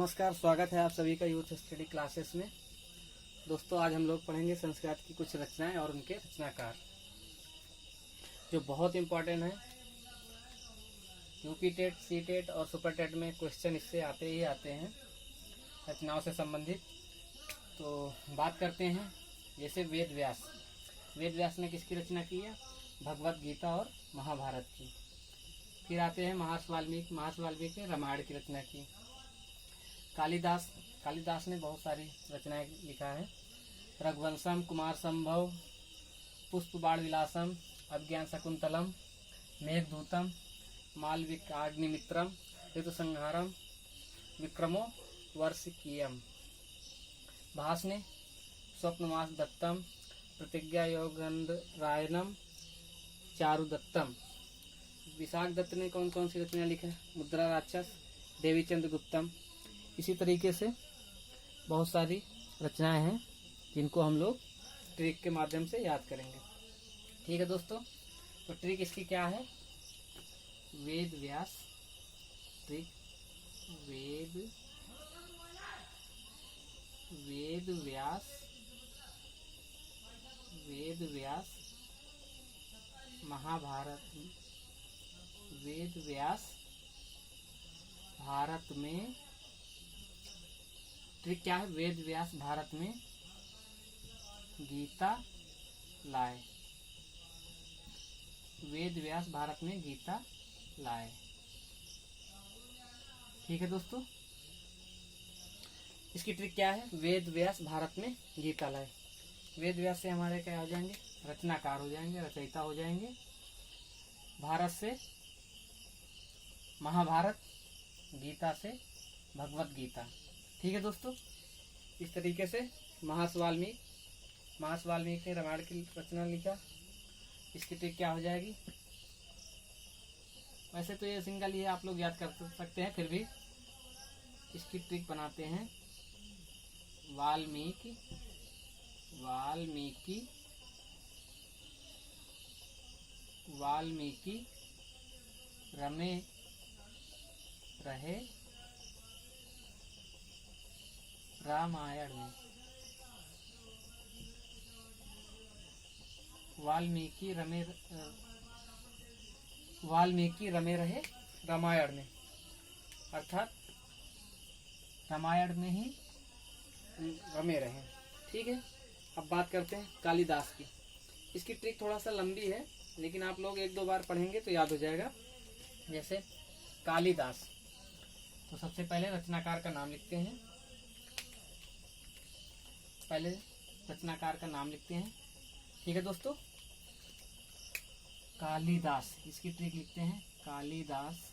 नमस्कार, स्वागत है आप सभी का यूथ स्टडी क्लासेस में। दोस्तों, आज हम लोग पढ़ेंगे संस्कृत की कुछ रचनाएं और उनके रचनाकार, जो बहुत इम्पोर्टेंट है। यूपी टेट, सी टेट और सुपर टेट में क्वेश्चन इससे आते ही आते हैं, रचनाओं से संबंधित। तो बात करते हैं, जैसे वेद व्यास। वेद व्यास ने किसकी रचना की है? भगवत गीता और महाभारत की। फिर आते हैं महर्षि वाल्मीकि। महर्षि वाल्मीकि ने रामायण की रचना की। कालिदास ने बहुत सारी रचनाएं लिखा है। रघुवंशम, कुमार संभव, पुष्पबाण विलासम, अभिज्ञान शकुंतलम, मेघदूतम, मालविकाग्निमित्रम, ऋतुसंहारम, विक्रमो वर्षिकीयम। भास ने स्वप्नमास दत्तम, प्रतिज्ञा योगंधरायणम, चारुदत्तम। विशाख दत्त ने कौन कौन सी रचना लिखी है? मुद्रा राक्षस, देवीचंद्र गुप्तम। इसी तरीके से बहुत सारी रचनाएं हैं जिनको हम लोग ट्रिक के माध्यम से याद करेंगे। ठीक है दोस्तों, तो ट्रिक इसकी क्या है? वेद व्यास ट्रिक। वेद व्यास महाभारत। वेद व्यास भारत में। ट्रिक क्या है? वेद व्यास भारत में गीता लाए। वेद व्यास भारत में गीता लाए। ठीक है दोस्तों, इसकी ट्रिक क्या है? वेद व्यास भारत में गीता लाए। वेद व्यास से हमारे क्या हो जाएंगे? रचनाकार हो जाएंगे, रचयिता हो जाएंगे। भारत से महाभारत, गीता से भगवत गीता। ठीक है दोस्तों, इस तरीके से महर्षि वाल्मीकि ने रामायण की रचना लिखा। इसकी ट्रिक क्या हो जाएगी? वैसे तो ये सिंगल ही है, आप लोग याद कर सकते हैं, फिर भी इसकी ट्रिक बनाते हैं। वाल्मीकि रमे रहे रामायण में। वाल्मीकि रमे रहे रामायण में, अर्थात रामायण में ही रमे रहे। ठीक है, अब बात करते हैं कालिदास की। इसकी ट्रिक थोड़ा सा लंबी है, लेकिन आप लोग एक दो बार पढ़ेंगे तो याद हो जाएगा। जैसे कालिदास, तो सबसे पहले रचनाकार का नाम लिखते हैं। ठीक है दोस्तों, कालिदास, इसकी ट्रिक लिखते हैं। कालिदास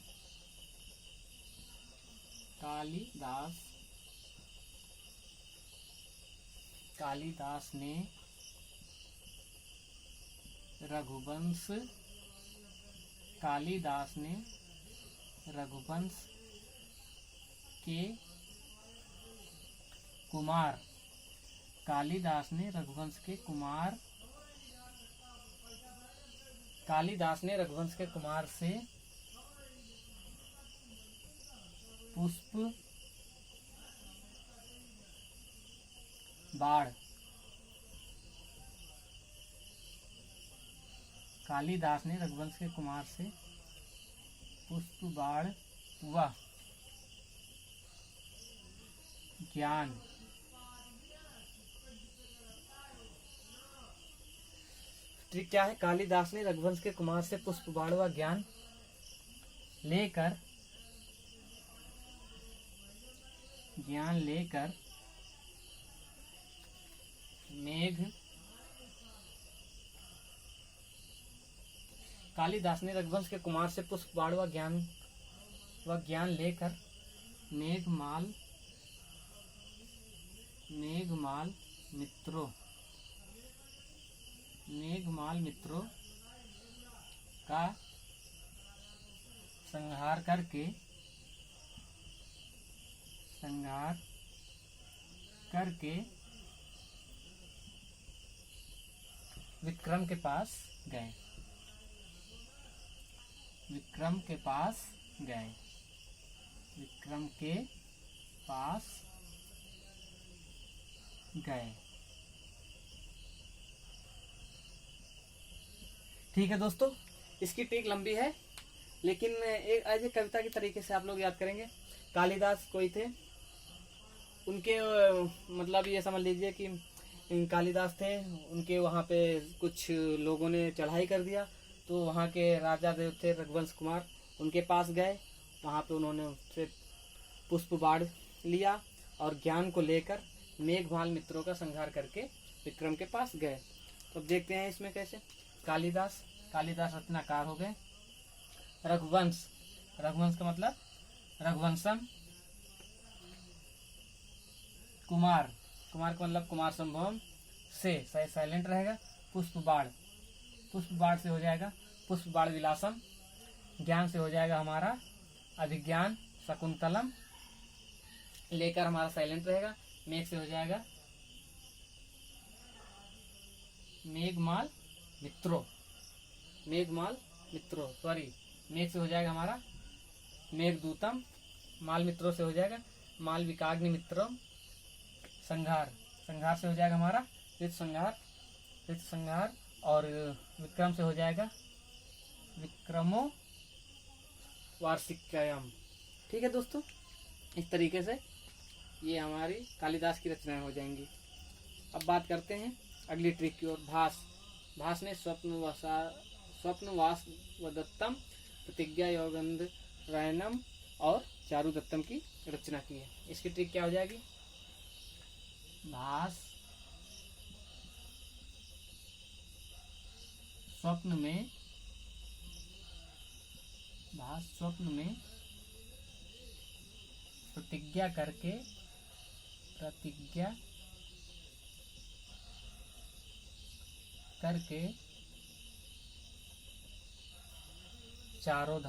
ने रघुवंश के कुमार। कालिदास ने रघुवंश के कुमार से पुष्प बाण। कालिदास ने रघुवंश के कुमार से पुष्प बाण व ज्ञान ट्रिक क्या है? कालिदास ने रघुवंश के कुमार से पुष्प बाण व ज्ञान लेकर कालिदास ने रघुवंश के कुमार से पुष्प बाण व ज्ञान लेकर मेघमाल मित्रों का संहार करके विक्रम के पास गए। विक्रम के पास गए। ठीक है दोस्तों, इसकी ट्रिक लंबी है, लेकिन एक ऐसे कविता के तरीके से आप लोग याद करेंगे। कालिदास कोई थे, उनके मतलब ये समझ लीजिए कि कालिदास थे, उनके वहाँ पे कुछ लोगों ने चढ़ाई कर दिया, तो वहाँ के राजा देव थे रघुवंश कुमार, उनके पास गए। वहाँ पे उन्होंने उससे पुष्प बाढ़ लिया और ज्ञान को लेकर मेघभाल मित्रों का संहार करके विक्रम के पास गए। तो अब देखते हैं इसमें कैसे। कालिदास रचनाकार हो गए। रघुवंश का मतलब रघुवंशम। कुमार का मतलब कुमार संभवम से साइलेंट रहेगा। पुष्प बाढ़ से हो जाएगा पुष्प बाढ़ विलासम। ज्ञान से हो जाएगा हमारा अभिज्ञान शकुंतलम, लेकर हमारा साइलेंट रहेगा। मेघ से हो जाएगा मेघमाल मित्रों। सॉरी, मेघ से हो जाएगा हमारा मेघदूतम। माल मित्रों से हो जाएगा मालविकाग्नि मित्रम। संहार से हो जाएगा हमारा ऋत संहार। और विक्रम से हो जाएगा विक्रमो वार्षिकम। ठीक है दोस्तों, इस तरीके से ये हमारी कालिदास की रचनाएं हो जाएंगी। अब बात करते हैं अगली ट्रिक की ओर। भास ने स्वप्नवास वदत्तम, प्रतिज्ञा योगंध रैनम और चारु दत्तम की रचना की है। इसकी ट्रिक क्या हो जाएगी? भास स्वप्न में प्रतिज्ञा करके चारों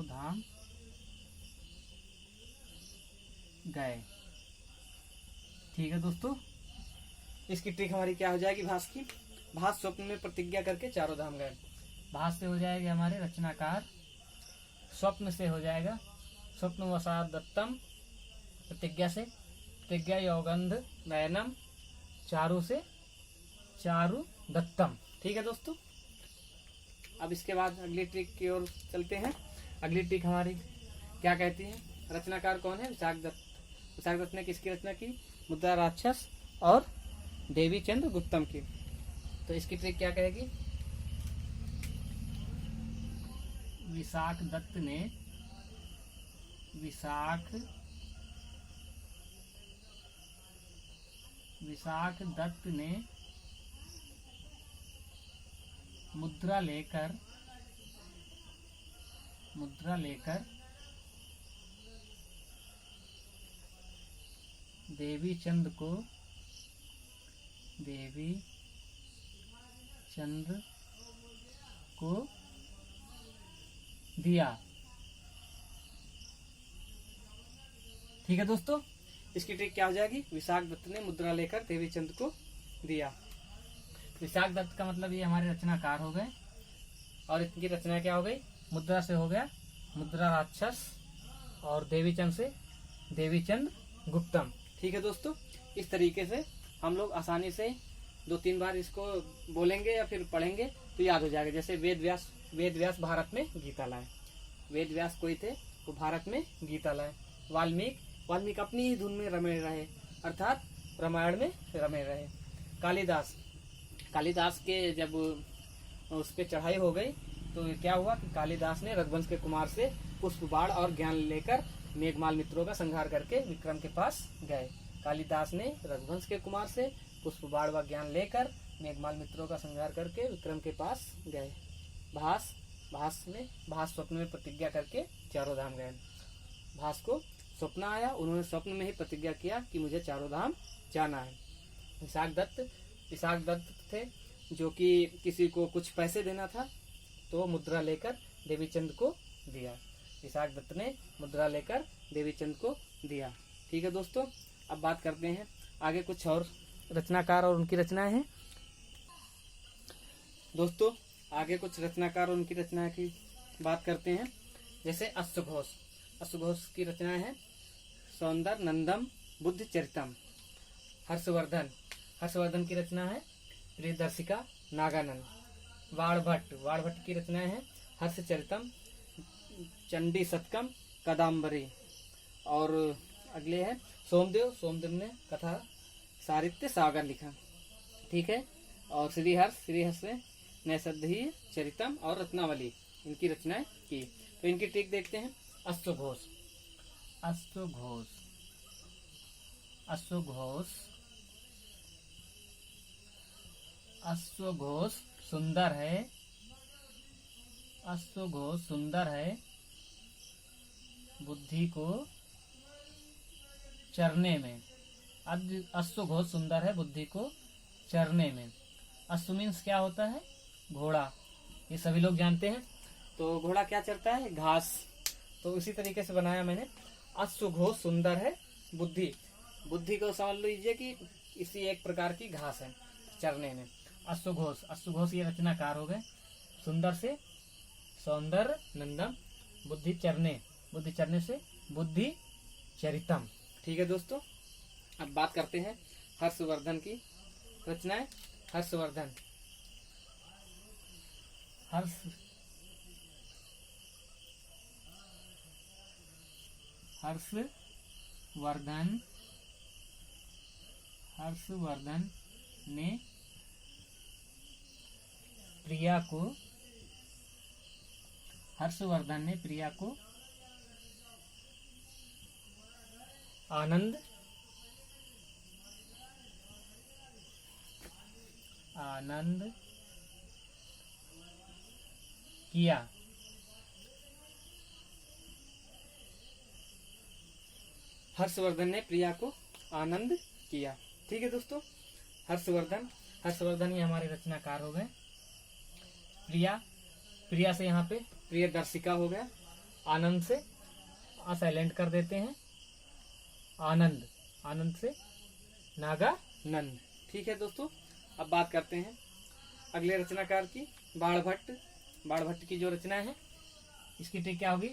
धाम गए। ठीक है दोस्तों, इसकी ट्रिक हमारी क्या हो जाएगी? भास की। भास स्वप्न में प्रतिज्ञा करके चारों धाम गए। भास से हो जाएगा हमारे रचनाकार। स्वप्न से हो जाएगा स्वप्न वसाद दत्तम। प्रतिज्ञा से प्रतिज्ञा योगंध नयनम। चारु से चारु दत्तम। ठीक है दोस्तों, अब इसके बाद अगली ट्रिक की ओर चलते हैं। अगली ट्रिक हमारी क्या कहती है? रचनाकार कौन है? विशाख दत्त ने किसकी रचना की? मुद्रा राक्षस और देवी चंद्र गुप्तम की। तो इसकी ट्रिक क्या कहेगी? विशाख दत्त ने मुद्रा लेकर देवी चंद्र को दिया। ठीक है दोस्तों, इसकी ट्रिक क्या हो जाएगी? विशाख दत्त ने मुद्रा लेकर देवी चंद्र को दिया। विशाख दत्त का मतलब ये हमारे रचनाकार हो गए, और इनकी रचना क्या हो गई? मुद्रा से हो गया मुद्रा राक्षस और देवी चंद्र से देवी चंद्र गुप्तम। ठीक है दोस्तों, इस तरीके से हम लोग आसानी से 2-3 बार इसको बोलेंगे या फिर पढ़ेंगे तो याद हो जाएगा। जैसे वेद व्यास भारत में गीता लाए। वेद व्यास कोई थे, वो भारत में गीता लाए। वाल्मीकि अपनी ही धुन में रमे रहे, अर्थात रामायण में रमे रहे। कालिदास के जब उस पर चढ़ाई हो गई तो क्या हुआ कि कालिदास ने रघुवंश के कुमार से पुष्प बाढ़ और ज्ञान लेकर मेघमाल मित्रों का संहार करके विक्रम के पास गए। कालिदास ने रघुवंश के कुमार से पुष्प बाढ़ व ज्ञान लेकर मेघमाल मित्रों का संहार करके विक्रम के पास गए। भास स्वप्न में प्रतिज्ञा करके चारों धाम गए। भास को स्वप्न आया, उन्होंने स्वप्न में ही प्रतिज्ञा किया कि मुझे चारों धाम जाना है। विशाख दत्त थे, जो कि किसी को कुछ पैसे देना था, तो मुद्रा लेकर देवीचंद को दिया। विशाख दत्त ने मुद्रा लेकर देवीचंद को दिया। ठीक है दोस्तों, अब बात करते हैं आगे कुछ और रचनाकार और उनकी रचनाएं हैं। दोस्तों, आगे कुछ रचनाकार और उनकी रचना की बात करते हैं। जैसे अश्वघोष, अश्वघोष की रचनाएं हैं सौंदर्य नंदम बुद्धि चरितम। हर्षवर्धन, हर्षवर्धन की रचना है प्रियदर्शिका नागानंद। वाणभट्ट, वाणभट्ट की रचनाएं हैं हर्षचरितम चंडी शतकम कदाम्बरी। और अगले हैं सोमदेव, सोमदेव ने कथा साहित्य सागर लिखा, ठीक है। और श्रीहर्ष, श्रीहर्ष ने नैषधीय चरितम और रत्नावली इनकी रचनाएं की। तो इनकी ट्रिक देखते हैं। अश्वघोष, अश्वघोष, अश्वघोष, अश्वघोष सुंदर है, अश्वघोष सुंदर है बुद्धि को चरने में। अश्वघोष सुंदर है बुद्धि को चरने में। अश्व मीन्स क्या होता है? घोड़ा, ये सभी लोग जानते हैं। तो घोड़ा क्या चरता है? घास। तो इसी तरीके से बनाया मैंने। अश्वघोष सुंदर है बुद्धि, बुद्धि को समझ लीजिए कि इसी एक प्रकार की घास है चरने में। अश्वघोष, अश्वघोष ये रचनाकार हो गए। सुंदर से सौंदर्य नंदम, बुद्धि चरने, बुद्धि चरने से बुद्धि चरितम, ठीक है दोस्तों। अब बात करते हैं हर्षवर्धन की रचनाएं। हर्षवर्धन, हर्षवर्धन, हर्षवर्धन ने प्रिया को, हर्षवर्धन ने प्रिया को आनंद, आनंद किया। हर्षवर्धन ने प्रिया को आनंद किया, ठीक है दोस्तों। हर्षवर्धन, हर्षवर्धन ये हमारे रचनाकार हो गए। प्रिया, प्रिया से यहाँ पे प्रियदर्शिका हो गया। आनंद से साइलेंट कर देते हैं, आनंद, आनंद से नागानंद, ठीक है दोस्तों। अब बात करते हैं अगले रचनाकार की, बाणभट्ट। बाणभट्ट की जो रचना है इसकी ट्रिक क्या होगी?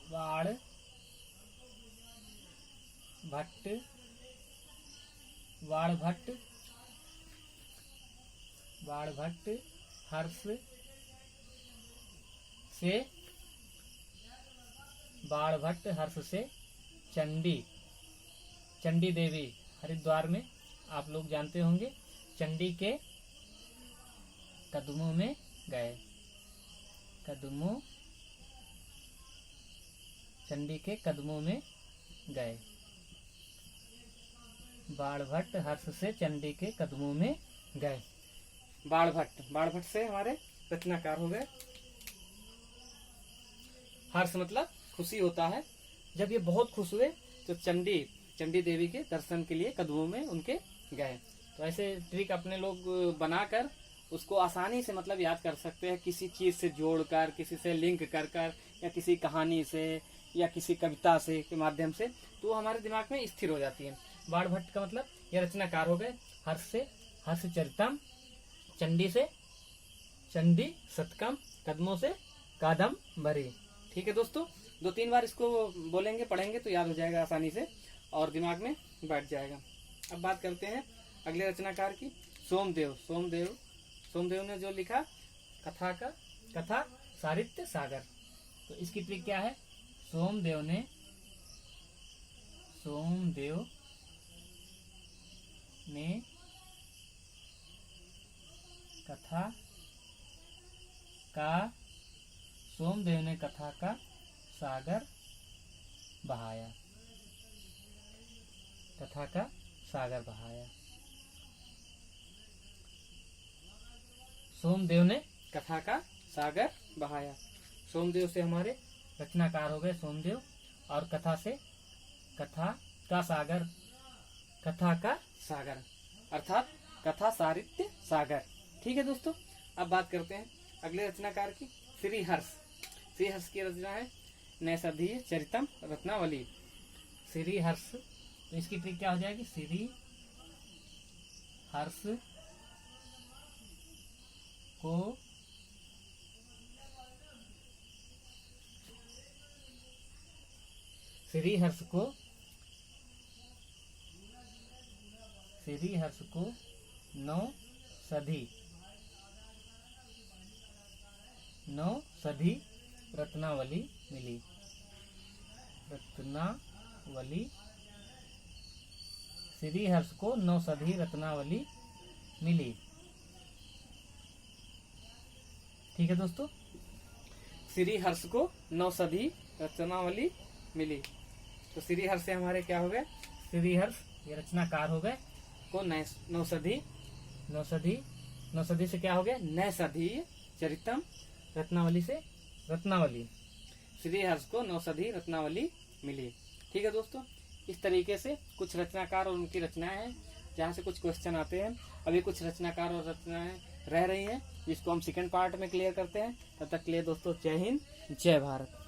बाणभट्ट, बाणभट्ट, बाणभट्ट हर्ष से, बाणभट्ट हर्ष से चंडी, चंडी देवी हरिद्वार में आप लोग जानते होंगे, चंडी के कदमों में गए, कदमों, चंडी के कदमों में गए। बाणभट्ट हर्ष से चंडी के कदमों में गए। बाणभट्ट, बाणभट्ट से हमारे रचनाकार हो गए। हर्ष मतलब खुशी होता है। जब ये बहुत खुश हुए तो चंडी, चंडी देवी के दर्शन के लिए कदमों में उनके गए। तो ऐसे ट्रिक अपने लोग बनाकर उसको आसानी से मतलब याद कर सकते हैं, किसी चीज से जोड़कर, किसी से लिंक कर कर, या किसी कहानी से या किसी कविता से के माध्यम से, तो हमारे दिमाग में स्थिर हो जाती है। बाणभट्ट का मतलब ये रचनाकार हो गए। हर्ष से हर्षचरितम, चंडी से चंडी शतकम, कदमों से कादम्बरी, ठीक है दोस्तों। 2-3 बार इसको बोलेंगे, पढ़ेंगे तो याद हो जाएगा आसानी से और दिमाग में बैठ जाएगा। अब बात करते हैं अगले रचनाकार की, सोमदेव। सोमदेव, सोमदेव ने जो लिखा कथा का, कथा साहित्य सागर। तो इसकी ट्रिक क्या है? सोमदेव ने, सोमदेव ने कथा का, सोमदेव ने कथा का सागर बहाया, कथा का सागर बहाया। सोमदेव ने कथा का सागर बहाया। सोमदेव से हमारे रचनाकार हो गए सोमदेव, और कथा से कथा का सागर, कथा का सागर अर्थात कथा साहित्य सागर, ठीक है दोस्तों। अब बात करते हैं अगले रचनाकार की, श्रीहर्ष। श्रीहर्ष की रचना है नैषधीय चरितम रत्नावली। श्रीहर्ष, तो इसकी ट्रिक क्या हो जाएगी? श्री हर्ष को श्रीहर्ष को नौ सधी रत्नावली मिली। श्रीहर्ष को 9 सधी रत्नावली मिली। ठीक है दोस्तों, श्रीहर्ष को 9 सधी रत्नावली मिली। तो श्रीहर्ष से हमारे क्या हो गए, श्रीहर्ष ये रचनाकार हो गए, को 9 सदी से क्या हो गया, नय सधी चरितम, रत्नावली से रत्नावली। श्रीहर्ष को 9 सधी रत्नावली मिली। ठीक है दोस्तों, इस तरीके से कुछ रचनाकार और उनकी रचनाएं हैं, जहाँ से कुछ क्वेश्चन आते हैं। अभी कुछ रचनाकार और रचनाएं रह रही हैं, जिसको हम सेकंड पार्ट में क्लियर करते हैं। तब तक के लिए दोस्तों जय हिंद, जय भारत।